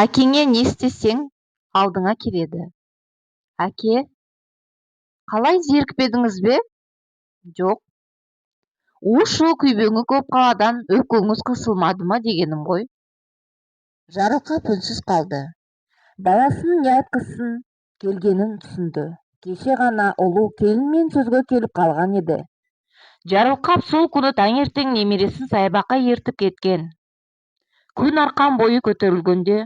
Әкеңе не істесең алдыңа келеді. Әке, қалай зерікпедіңіз бе? Жоқ, у-шу күйбеңі көп қаладан өкпеңіз қысылмады ма дегенім ғой. Жарылқап үнсіз қалды. Баласының не айтқысын келгенін түсінді. Кеше ғана ұлу келінмен сөзге келіп қалған еді. Жарылқап сол күні таңертең немересін саябаққа ертіп кеткен. Күн арқан бойы көтерілгенде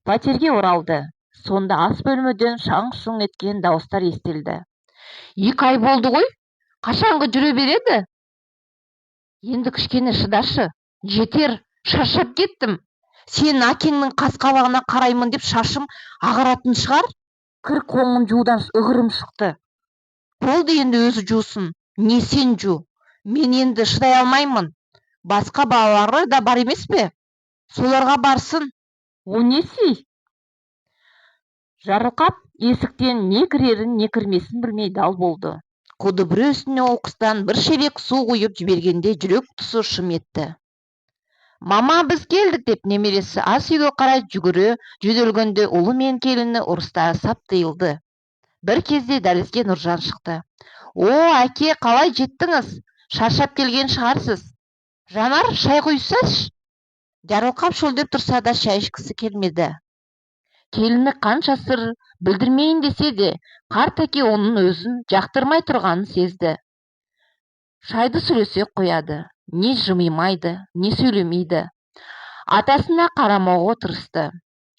пәтерге оралды. Сонда ас бөлмеден шаң-шұң еткен дауыстар естілді. 2 ай болды ғой, қашанғы жүре береді? Енді кішкене шыдашы, жетер, шаршап кеттім. Сенің әкеңнің қас-қабағына қараймын деп шашым ағаратын шығар. Кір қоңын жуудан ығырым шықты. Болды, енді өзі жусын, не сен жу. Мен енді шыдай алмаймын. Басқа балалары да бар емес пе? Соларға барсын. О несі? Жарылқап есіктен не кірерін не кірмесін білмей дал болды. Құды бір үстіне оқыстан бір шелек су құйып жібергенде жүрек тұсы шым етті. Мама, біз келдік деп немересі ас үйге қарай жүгіре жөнелгенде ұлы мен келіні ұрыстары сап тыйылды. Бір кезде дәлізге Нұржан шықты. О, әке, қалай жеттіңіз? Шаршап келген шығарсыз. Жанар, шай құйсаш? Жарылқап шөлдеп тұрса да шай ішкісі келмеді. Келіні қанша сыр білдірмейін десе де, қарт әке оның өзін жақтырмай тұрғанын сезді. Шайды сөйлесе қояды, не жымимайды, не сөйлемейді. Атасына қарамауға тырысты.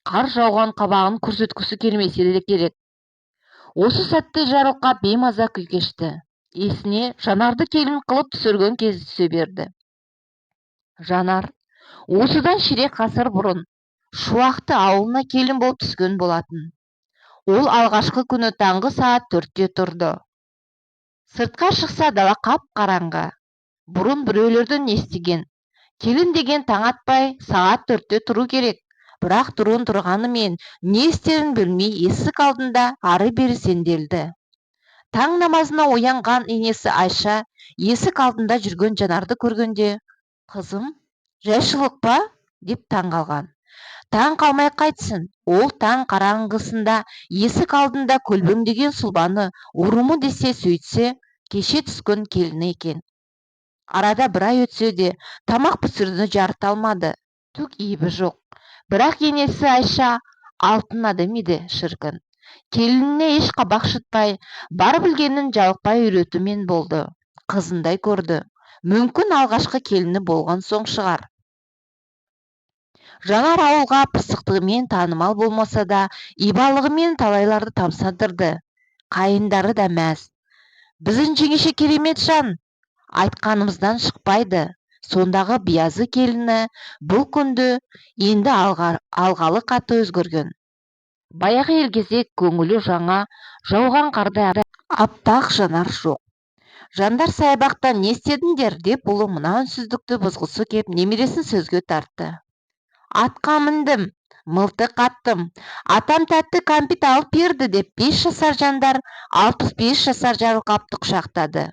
Қар жауған қабағын көрсеткісі келмесе де керек. Осы сәтте Жарылқап беймаза күй кешті. Есіне Жанарды келін қылып түсірген кезі түсе берді. Жанар осыдан ширек ғасыр бұрын Шуақты ауылына келін болып түскен болатын. Ол алғашқы күні таңғы саат 4-те тұрды. Сыртқа шықса дала қап-қараңғы. Бұрын біреулерден естіген. Келін деген таң атпай сағат 4-те тұру керек. Бірақ тұрын тұрғанымен не істерін білмей есік алдында ары-бері сенделді. Таң намазына оянған енесі Айша есік алдында жүрген Жанарды көргенде, қызым, жайшылық па? Деп таң қалған. Таң қалмай қайтсын, ол таң қараңғысында есік алдында көлбеңдеген сұлбаны ұрымы десе сөйтсе, кеше түскен келіні екен. Арада бір ай өтсе де тамақ пісіруді жарыта алмады. Түк ебі жоқ. Бірақ енесі Айша алтын адам еді, шіркін. Келініне еш қабақ шытпай, бар білгенін жалықпай үйретумен болды. Қызындай көрді. Мүмкін алғашқы келіні болған соң шығар. Жанар ауылға пысықтығымен танымал болмаса да, ибалығымен талайларды тамсандырды. Қайындары да мәз. Біздің жеңеше керемет жан, айтқанымыздан шықпайды. Сондағы биязы келіні бұл күнді енді алғалы қатты өзгерген. Баяғы елгезек көңілі жаңа жауған қардай аппақ Жанар жоқ. Жандар саябақта не істедіңдер деп ұлы мына үнсіздікті бұзғысы кеп немересін сөзге тартты. Атқа міндім, мылтық аттым. Атам тәтті кәмпит алып берді деп 5 жасар Жандар 65 жасар Жарылқапты құшақтады.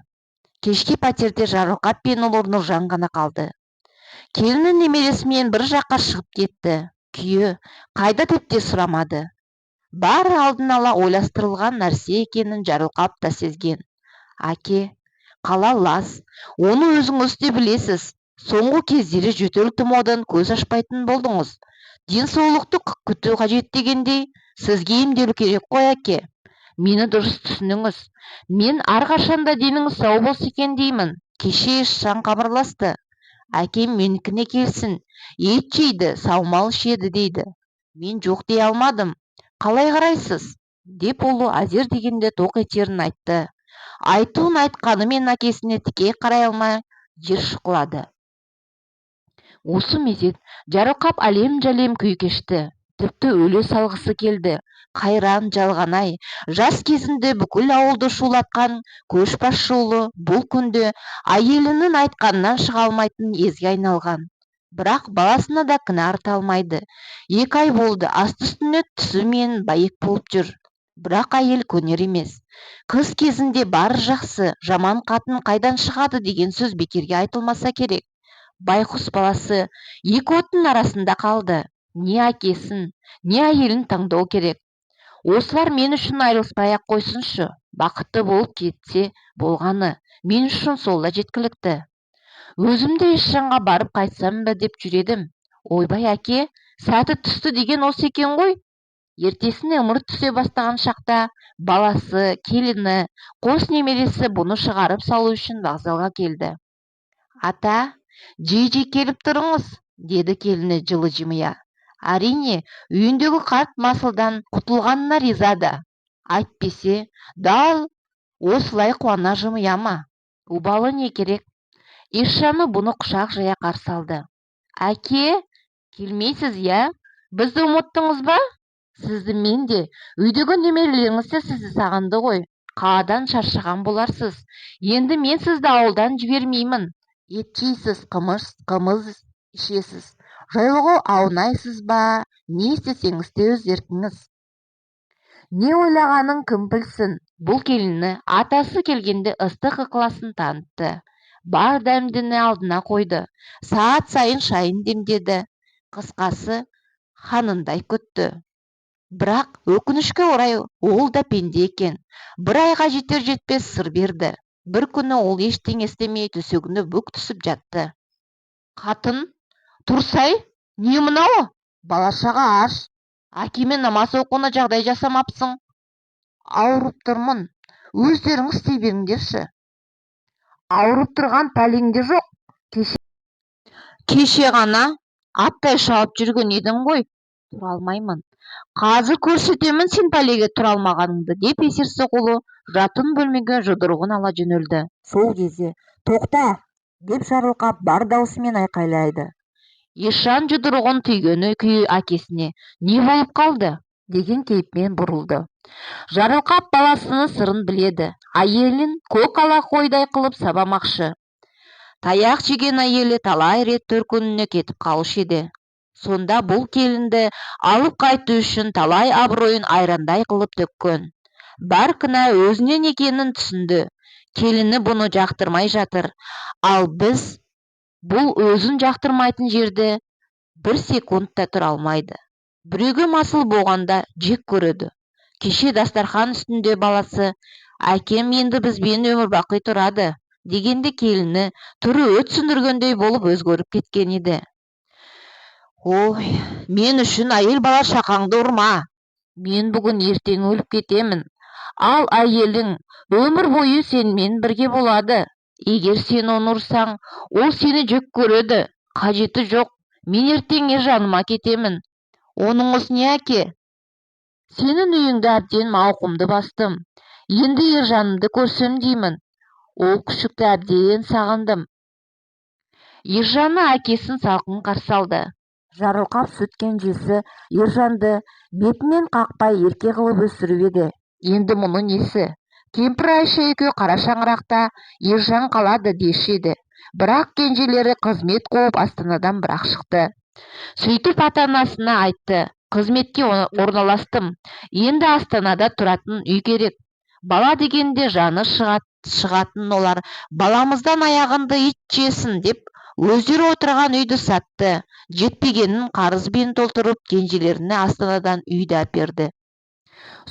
Кешке пәтерде Жарылқап пен ұлы Нұржан ғана қалды. Келіні немересімен бір жаққа шығып кетті. Күйі қайда деп те сұрамады. Бары алдын ала ойластырылған нәрсе екенін Жарылқап та сезген. Әке, қала лас, оны өзіңіз де білесіз. Соңғы кездері жөтел тұмаудан көз ашпайтын болдыңыз. Денсаулықты күту қажет дегендей, сізге емделу керек қой, әке. Мені дұрыс түсініңіз. Мен әрқашанда деніңіз сау болса екен деймін. Кеше Ишан хабарласты. Әкем менікіне келсін. Ет жейді, саумал ішеді дейді. Мен жоқ дей алмадым. Қалай қарайсыз? Деп ұлы әзер дегенде тоқ етерін айтты. Айтуын айтқанымен әкесіне тіке қарай алмай жер шұқылады. Осы мезет Жарылқап әлем-жәлем күй кешті. Тіпті өле салғысы келді. Қайран, жалғанай, жас кезінде бүкіл ауылды шулатқан көшбасшы ұлы бұл күнде әйелінің айтқанынан шыға алмайтын езге айналған. Бірақ баласына да кінә арта алмайды. 2 ай болды, асты-үстіне түсі мен байек болып жүр. Бірақ әйел көнер емес. Қыз кезінде бары жақсы, жаман қатын қайдан шығады деген сөз бекерге айтылмаса керек. Байқұс баласы 2 оттың арасында қалды. не әкесін, не әйелін таңдау керек. Осылар мен үшін айырылыспай-ақ қойсыншы, бақытты болып кетсе болғаны, мен үшін сол да жеткілікті. Өзімді Ишанға барып қайтсам ба деп жүр едім. Ойбай әке, сәті түсті деген осы екен ғой. Ертесіне ымырт түсе бастаған шақта баласы, келіні, қос немересі бұны шығарып салу үшін вокзалға келді. Ата, жей келіп тұрыңыз, деді келіні жылы жымия. Әрине, үйіндегі қарт масылдан құтылғанына риза да. Әйтпесе, дал осылай қуана жымия ма? Обалы не керек? Ишаны бұны құшақ жая қарсы алды. Әке, келмейсіз, я? Бізді ұмыттыңыз ба? Сізді мен де, үйдегі немерелеріңіз де сізді сағынды ғой. Қаладан шаршаған боларсыз. Енді мен сізді ауылдан жібермеймін. Ет жейсіз, қымыз ішесіз. Жайлығы аунайсыз ба, не істесеңіз де өз еркіңіз. Не ойлағанын кім білсін. Бұл келіні атасы келгенде ыстық ықыласын танытты. Бар дәмдіні алдына қойды. Сағат сайын шайын демдеді. Қысқасы, ханындай күтті. Бірақ өкінішке орай ол да пенде екен. Бір айға жетер жетпес сыр берді. Бір күні ол ештеңе істемей төсегіне бүк түсіп жатты. Қатын, тұрсай, не мынау? Бала-шаға аш. Әкеме намаз оқуына жағдай жасамапсың. Ауырып тұрмын. Өздеріңіз істей беріңдерші. Ауырып тұрған пәлеңде жоқ. Кеше ғана аттай шауып жүрген едің ғой. Тұра алмаймын. Қазір көрсетемін сен пәлеге тұра алмағаныңды, деп есерсі қолы жатын бөлмеге жұдырығын ала жөнелді. Сол кезде тоқта, деп Жарылқап бар даусымен айқайлайды. Ишан жұдырығын түйгені күйі әкесіне не болып қалды деген кейіппен бұрылды. Жарылқап баласының сырын біледі. Әйелін көк ала қойдай қылып сабамақшы. Таяқ жеген әйелі талай рет төркініне кетіп қалушы еді. Сонда бұл келінді алып қайту үшін талай абыройын айрандай қылып төккен. Бар кінә өзінен екенін түсінді. Келіні бұны жақтырмай жатыр. Ал біз бұл өзін жақтырмайтын жерде бір секунд та тұра алмайды. Біреуге масыл болғанда жек көреді. Кеше дастархан үстінде баласы, әкем енді бізбен өмір бақи тұрады, дегенде келіні түрі өт сөндіргендей болып өзгеріп кеткен еді. Ой, мен үшін әйел бала шақаңды ұрма. Мен бүгін ертең өліп кетемін. Ал әйелің өмір бойы сенмен бірге болады. Егер сен оны ұрсаң, ол сені жек көреді. Қажеті жоқ. Мен ертең жаныма кетемін. Оныңыз не әке? Сенің үйіңді әбден мауқымды бастым. Енді жанымды көрсем деймін. Ол күшікті әбден сағындым. Ержаны әкесін салқын қарсы алды. Жарылқап сөткен жесі Ержанды бетінен қақпай ерке қылып өсіріп еді. Енді мұны несі? Кемпір Айша екеуі қара шаңырақта Ержан қалады деші еді. Бірақ кенжелері қызмет қуып Астанадан бірақ шықты. Сөйтіп ата-анасына айтты. Қызметке орналастым. Енді Астанада тұратын үй керек. Бала дегенде жаны шығатын олар. Баламыздан аяғынды ит жесін деп өздері отырған үйді сатты. Жетпегенін қарызбен толтырып кенжелеріне Астанадан үйді әперді.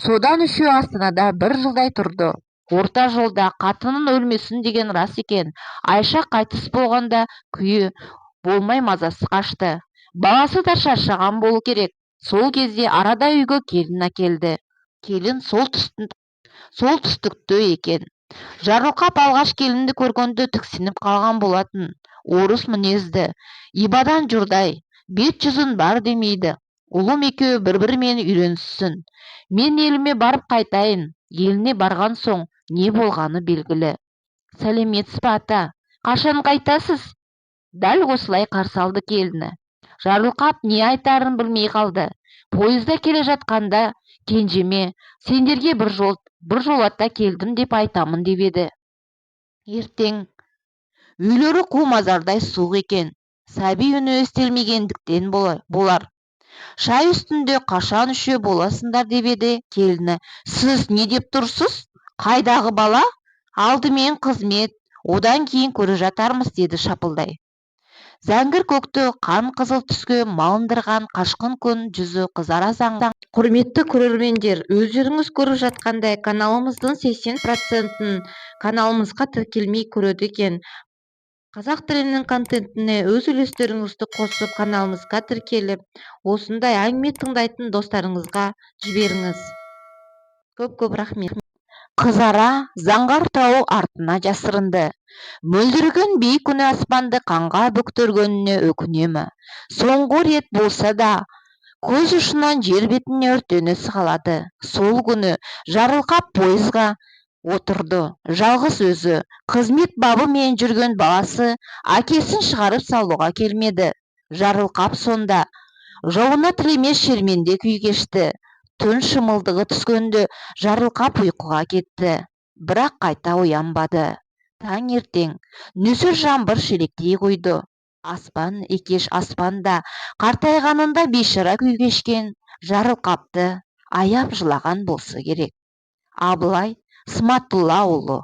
Содан үшеуі Астанада бір жылдай тұрды. Орта жолда қатынын өлмесін деген рас екен. Айша қайтыс болғанда күйі болмай мазасы қашты. Баласы да шаршаған болу керек. Сол кезде арада үйге келін әкелді. Келін сол түстікті екен. Жарылқап алғаш келінді көргенде тіксініп қалған болатын. Орыс мінезді, ибадан жұрдай, бет жүзін бар демейді. Ұлым екеуі бір-бірімен үйренсін. Мен еліме барып қайтайын. Еліне барған соң не болғаны белгілі. Сәлеметсіз бе ата? Қашан қайтасыз? Дәл осылай қарсы алды келіні. Жарылқап не айтарын білмей қалды. Пойызда келе жатқанда кенжеме, сендерге бір жолата келдім деп айтамын деп еді. Ертең үйлері қу мазардай суық екен. Сәби үні естелмегендіктен болар. Шай үстінде қашан үшеу боласыңдар деп еді келіні. Сіз не деп тұрсыз? Қайдағы бала? Алдымен қызмет, одан кейін көре жатармыз, деді шапылдай. зәңгір көкті қан қызыл түске малындырған қашқын күн жүзі қызара заңдан. Құрметті көрермендер, өздеріңіз көріп жатқандай каналымыздың 80%-ін каналымызға тіркелмей көреді екен. Қазақ тілінің контентіне өз үлестеріңізді қосып, каналымызға тіркеліп, осындай әңгіме тыңдайтын достарыңызға жіберіңіз. Көп рахмет. Қызара заңғар тау артына жасырынды. Мөлдірген биік күні аспанды қанға бөктіргеніне өкінемі. Соңғы рет болса да көз ұшынан жер бетіне өртене сығалады. Сол күні жарылқап пойызға отырды. Жалғыз өзі, қызмет бабымен жүрген баласы әкесін шығарып салуға келмеді. Жарылқап сонда жауына тілемес шерменде күй кешті. Түн шымылдығы түскенде жарылқап ұйқыға кетті. Бірақ қайта оянбады. Таңертең нөсер жаңбыр шелектей қойды. Аспан екеш аспанда қартайғанында бейшара күй кешкен жарылқапты аяп жылаған болса керек. Абылай Сматуллаұлы.